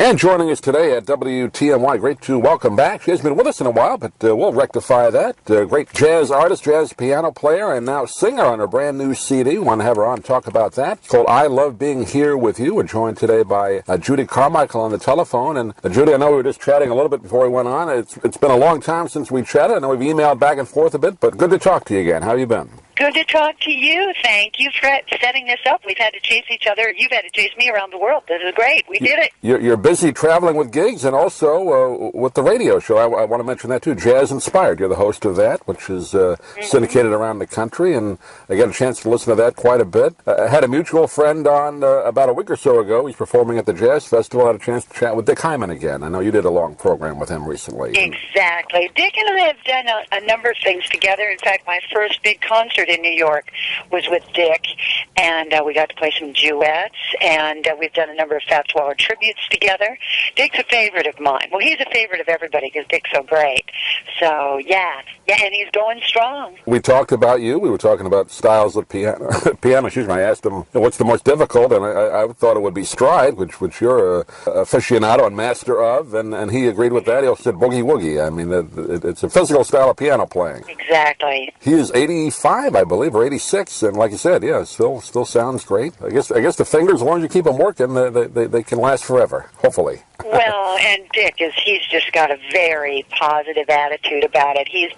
And joining us today at WTMY, great to welcome back. She hasn't been with us in a while, but we'll rectify that. Great jazz artist, jazz piano player, and now singer on her brand new CD. Want to have her on talk about that. It's called I Love Being Here With You. We're joined today by Judy Carmichael on the telephone. And Judy, I know we were just chatting a little bit before we went on. It's been a long time since we chatted. I know we've emailed back and forth a bit, but good to talk to you again. How have you been? Good to talk to you. Thank you for setting this up. We've had to chase each other. You've had to chase me around the world. This is great. We did it. You're busy traveling with gigs and also with the radio show. I want to mention that, too. Jazz Inspired. You're the host of that, which is syndicated around the country, and I got a chance to listen to that quite a bit. I had a mutual friend on about a week or so ago. He's performing at the Jazz Festival. I had a chance to chat with Dick Hyman again. I know you did a long program with him recently. Exactly. Dick and I have done a number of things together. In fact, my first big concert in New York was with Dick, and we got to play some duets, and we've done a number of Fats Waller tributes together. Dick's a favorite of mine. Well, he's a favorite of everybody because Dick's so great. So, yeah, and he's going strong. We talked about you. We were talking about styles of piano. Excuse me. I asked him, what's the most difficult, and I thought it would be stride, which you're a aficionado and master of, and he agreed with that. He also said boogie woogie. I mean, it's a physical style of piano playing. Exactly. He is 85, I believe, or 86, and like you said, yeah, still sounds great. I guess the fingers, as long as you keep them working, they can last forever, hopefully. Well, and Dick he's just got a very positive attitude about it. He's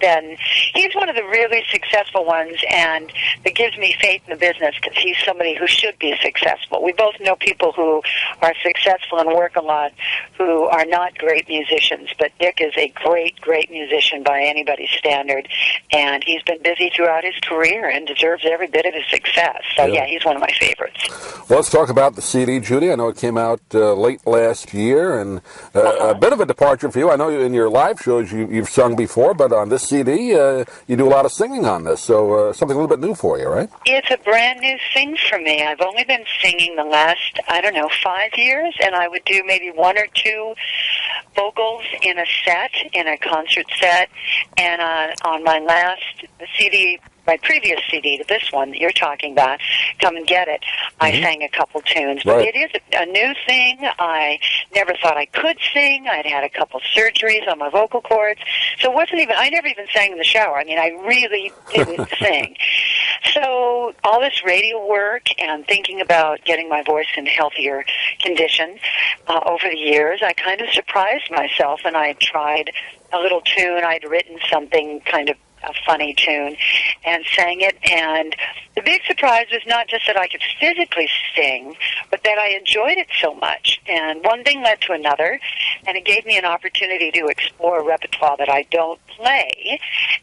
one of the really successful ones, and it gives me faith in the business because he's somebody who should be successful. We both know people who are successful and work a lot who are not great musicians, but Dick is a great musician by anybody's standard, and he's been busy throughout his career and deserves every bit of his success. So, yeah, he's one of my favorites. Well, let's talk about the CD, Judy. I know it came out late last year, and a bit of a departure for you. I know in your live shows you've sung before, but on this CD, you do a lot of singing on this, so something a little bit new for you, right? It's a brand new thing for me. I've only been singing the last, 5 years, and I would do maybe one or two vocals in a concert set, and on my last CD, my previous CD to this one that you're talking about, Come and Get It, I sang a couple tunes. But it is a new thing. I never thought I could sing. I'd had a couple surgeries on my vocal cords. So I never even sang in the shower. I mean, I really didn't sing. So all this radio work and thinking about getting my voice in healthier condition over the years, I kind of surprised myself, and I tried a little tune. I'd written something kind of a funny tune and sang it, and the big surprise was not just that I could physically sing, but that I enjoyed it so much, and one thing led to another, and it gave me an opportunity to explore a repertoire that I don't play,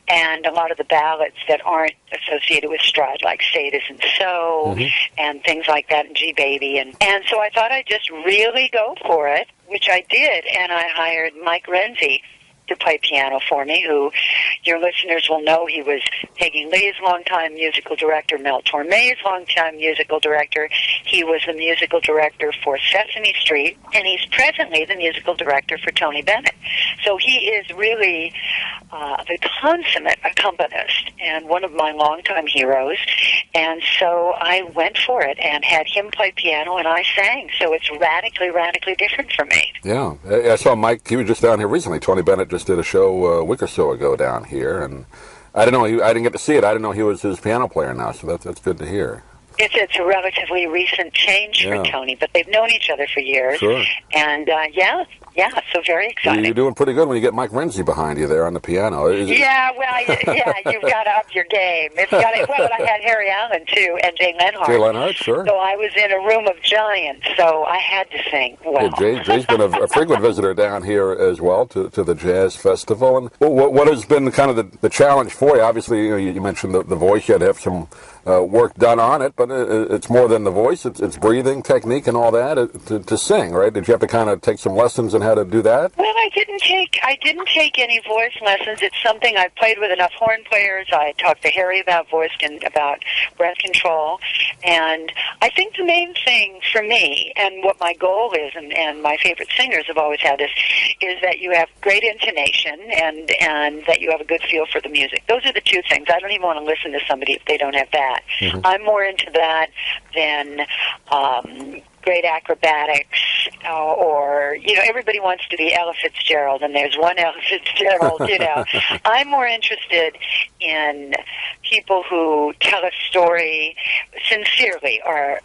and a lot of the ballads that aren't associated with stride, like Say It Isn't So, and things like that, and G Baby, and so I thought I'd just really go for it, which I did, and I hired Mike Renzi to play piano for me, who your listeners will know he was Peggy Lee's longtime musical director, Mel Torme's longtime musical director. He was the musical director for Sesame Street, and he's presently the musical director for Tony Bennett. So he is really the consummate accompanist and one of my longtime heroes. And so I went for it and had him play piano, and I sang. So it's radically different for me. Yeah. I saw Mike, he was just down here recently. Tony Bennett just did a show a week or so ago down here, and I didn't know I didn't get to see it. I didn't know he was his piano player now, so that's good to hear. It's a relatively recent change for Tony, but they've known each other for years. Sure. And, so very exciting. You're doing pretty good when you get Mike Renzi behind you there on the piano. You've got to up your game. I had Harry Allen, too, and Jay Lenhart. Jay Lenhart, sure. So I was in a room of giants, so I had to sing well. Yeah, Jay's been a frequent visitor down here as well to the Jazz Festival. And what has been kind of the challenge for you? Obviously, you mentioned the voice. You had to have some work done on it, but it's more than the voice. It's breathing technique and all that to sing, right? Did you have to kind of take some lessons in how to do that? Well, I didn't take any voice lessons. It's something I've played with enough horn players. I talked to Harry about voice and about breath control, and I think the main thing for me and what my goal is, and my favorite singers have always had this, is that you have great intonation and that you have a good feel for the music. Those are the two things. I don't even want to listen to somebody if they don't have that. that. I'm more into that than great acrobatics, or, everybody wants to be Ella Fitzgerald, and there's one Ella Fitzgerald, I'm more interested in people who tell a story sincerely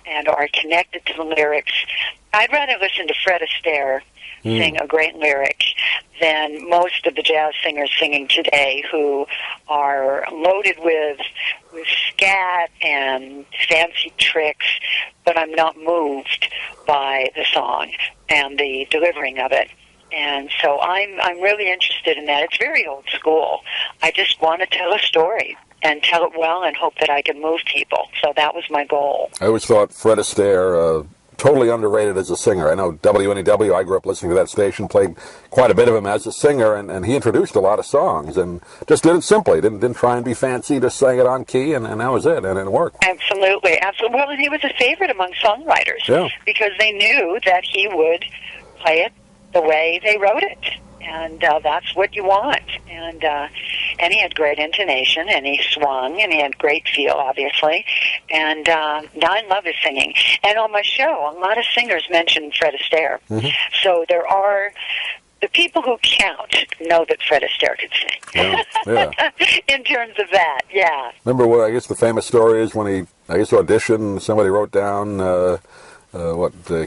and are connected to the lyrics. I'd rather listen to Fred Astaire sing a great lyric than most of the jazz singers singing today, who are loaded with scat and fancy tricks, but I'm not moved by the song and the delivering of it. And so I'm really interested in that. It's very old school. I just want to tell a story and tell it well and hope that I can move people. So that was my goal. I always thought Fred Astaire totally underrated as a singer. I know WNEW, I grew up listening to that station, played quite a bit of him as a singer, and he introduced a lot of songs, and just did it simply. Didn't try and be fancy, just sang it on key, and that was it, and it worked. Absolutely. Well, and he was a favorite among songwriters, because they knew that he would play it the way they wrote it. And that's what you want. And he had great intonation, and he swung, and he had great feel, obviously. And I love his singing. And on my show, a lot of singers mention Fred Astaire. So there are... The people who count know that Fred Astaire could sing. In terms of that, Remember, I guess the famous story is when he, auditioned, somebody wrote down...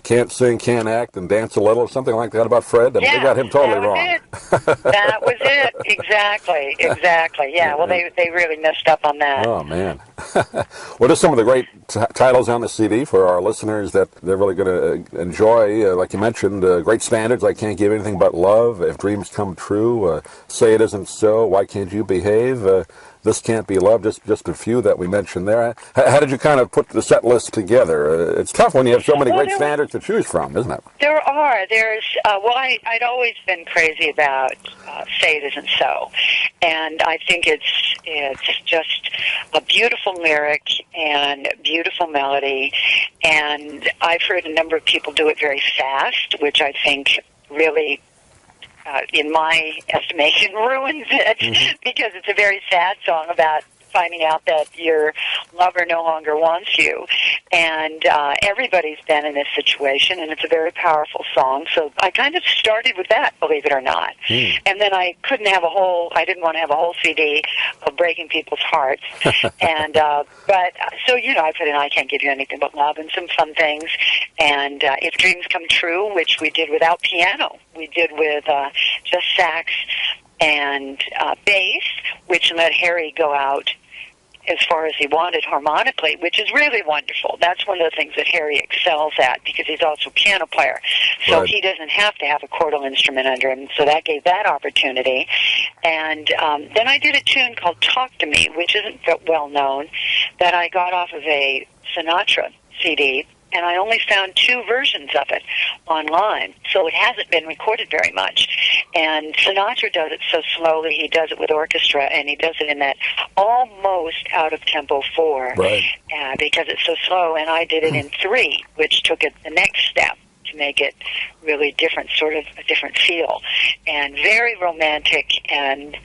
can't sing, can't act, and dance a little, something like that about Fred. I mean, they got him totally wrong. That was it. Exactly. Yeah, well, they really messed up on that. Oh, man. What are some of the great titles on the CD for our listeners that they're really going to enjoy? Like you mentioned, great standards, I Can't Give Anything But Love, If Dreams Come True, Say It Isn't So, Why Can't You Behave, This Can't Be Love, just a few that we mentioned there. How did you kind of put the set list together? It's tough when you have so many great standards to choose from, isn't it? There are. I'd always been crazy about Say It Isn't So. And I think it's just a beautiful lyric and beautiful melody. And I've heard a number of people do it very fast, which I think really... in my estimation, ruins it, because it's a very sad song about finding out that your lover no longer wants you. And everybody's been in this situation, and it's a very powerful song. So I kind of started with that, believe it or not. And then I didn't want to have a whole CD of breaking people's hearts. And so I put in I Can't Give You Anything But Love and some fun things. And If Dreams Come True, which we did without piano. We did with just sax and bass, which let Harry go out as far as he wanted harmonically, which is really wonderful. That's one of the things that Harry excels at, because he's also a piano player. So he doesn't have to have a chordal instrument under him, so that gave that opportunity. And then I did a tune called Talk to Me, which isn't well known, that I got off of a Sinatra CD, and I only found 2 versions of it online, so it hasn't been recorded very much. And Sinatra does it so slowly. He does it with orchestra, and he does it in that almost out-of-tempo 4, because it's so slow, and I did it in 3, which took it the next step to make it really different, sort of a different feel. And very romantic and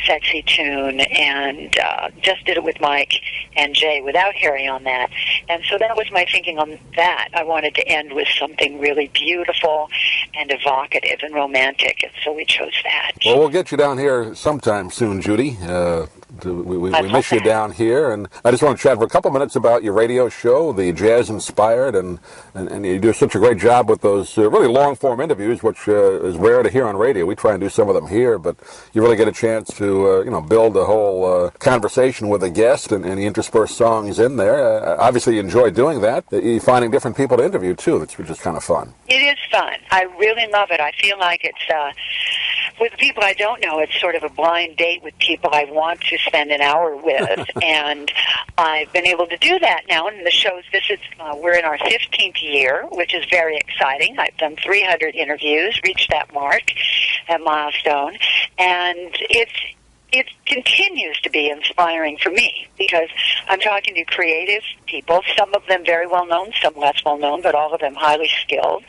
sexy tune, and just did it with Mike and Jay without Harry on that. And so that was my thinking on that. I wanted to end with something really beautiful and evocative and romantic, and so we chose that. Well, we'll get you down here sometime soon, Judy. We miss you down here, and I just want to chat for a couple minutes about your radio show, the Jazz Inspired, and you do such a great job with those really long-form interviews, which is rare to hear on radio. We try and do some of them here, but you really get a chance to build a whole conversation with a guest, and you intersperse songs in there. Obviously, you enjoy doing that. You're finding different people to interview, too, which is kind of fun. It is fun. I really love it. I feel like it's, with people I don't know, it's sort of a blind date with people I want to spend an hour with, and I've been able to do that now. And the show's we're in our 15th year, which is very exciting. I've done 300 interviews, reached that mark, that milestone, and it continues to be inspiring for me because I'm talking to creative people, some of them very well known, some less well known, but all of them highly skilled,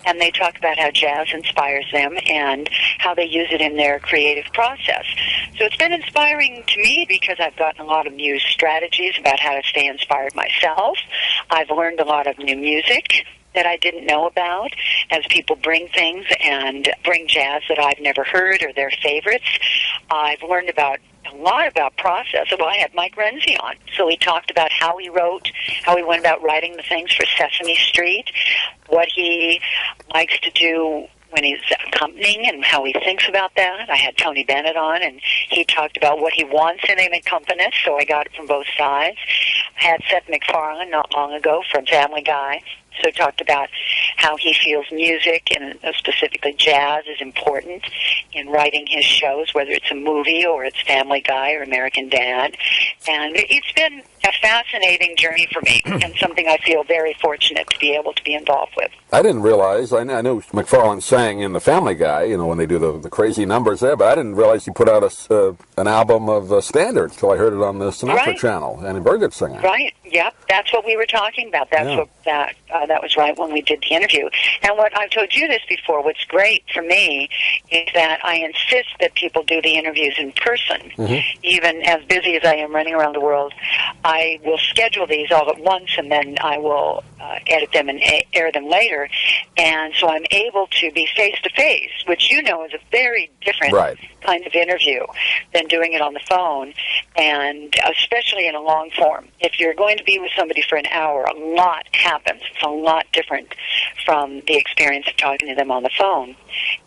and they talk about how jazz inspires them and how they use it in their creative process. So it's been inspiring to me because I've gotten a lot of new strategies about how to stay inspired myself. I've learned a lot of new music that I didn't know about as people bring things and bring jazz that I've never heard or their favorites. I've learned a lot about process. Well, I had Mike Renzi on, so he talked about how he wrote, how he went about writing the things for Sesame Street, what he likes to do when he's accompanying and how he thinks about that. I had Tony Bennett on, and he talked about what he wants in an accompanist, so I got it from both sides. I had Seth MacFarlane not long ago from Family Guy, so talked about how he feels music, and specifically jazz, is important in writing his shows, whether it's a movie or it's Family Guy or American Dad. And it's been a fascinating journey for me and something I feel very fortunate to be able to be involved with. I didn't realize, I knew McFarlane sang in the Family Guy, when they do the crazy numbers there, but I didn't realize he put out an album of standards until I heard it on the Sinatra channel, and a very good singer. Right, yep, that's what we were talking about. That's that was right when we did the interview. And what I've told you this before, what's great for me is that I insist that people do the interviews in person. Mm-hmm. Even as busy as I am running around the world, I will schedule these all at once, and then I will edit them and air them later. And so I'm able to be face-to-face, which is a very different kind of interview than doing it on the phone, and especially in a long form. If you're going to be with somebody for an hour, a lot happens. It's a lot different from the experience of talking to them on the phone.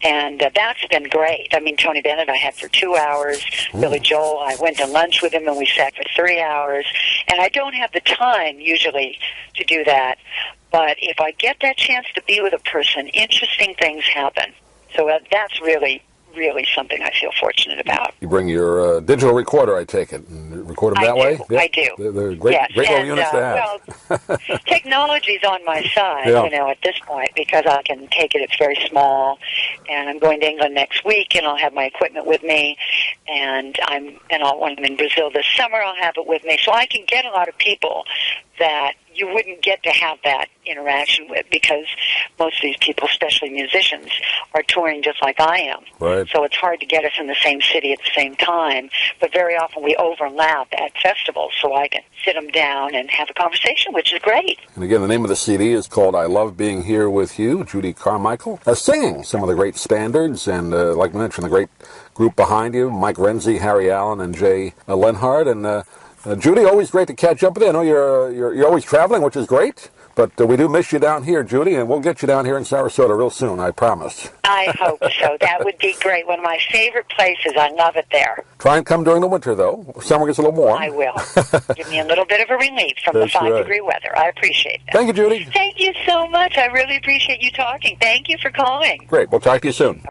And that's been great. I mean, Tony Bennett I had for 2 hours. Billy Joel, I went to lunch with him and we sat for 3 hours. And I don't have the time usually to do that. But if I get that chance to be with a person, interesting things happen. So that's really something I feel fortunate about. You bring your digital recorder, I take it, and record them that way? Yep. I do. They're great little units to have. Well, technology's on my side, at this point, because I can take it. It's very small, and I'm going to England next week, and I'll have my equipment with me, and when I'm in Brazil this summer, I'll have it with me, so I can get a lot of people that you wouldn't get to have that interaction with, because most of these people, especially musicians, are touring just like I am. Right. So it's hard to get us in the same city at the same time, but very often we overlap at festivals, so I can sit them down and have a conversation, which is great. And again, the name of the CD is called I Love Being Here With You, Judy Carmichael, singing some of the great standards, and like I mentioned, the great group behind you, Mike Renzi, Harry Allen, and Jay Lenhard, and Judy, always great to catch up with you. I know you're always traveling, which is great, but we do miss you down here, Judy, and we'll get you down here in Sarasota real soon, I promise. I hope so. That would be great. One of my favorite places. I love it there. Try and come during the winter, though. Summer gets a little warm. I will. Give me a little bit of a relief from the 5-degree weather. I appreciate that. Thank you, Judy. Thank you so much. I really appreciate you talking. Thank you for calling. Great. We'll talk to you soon.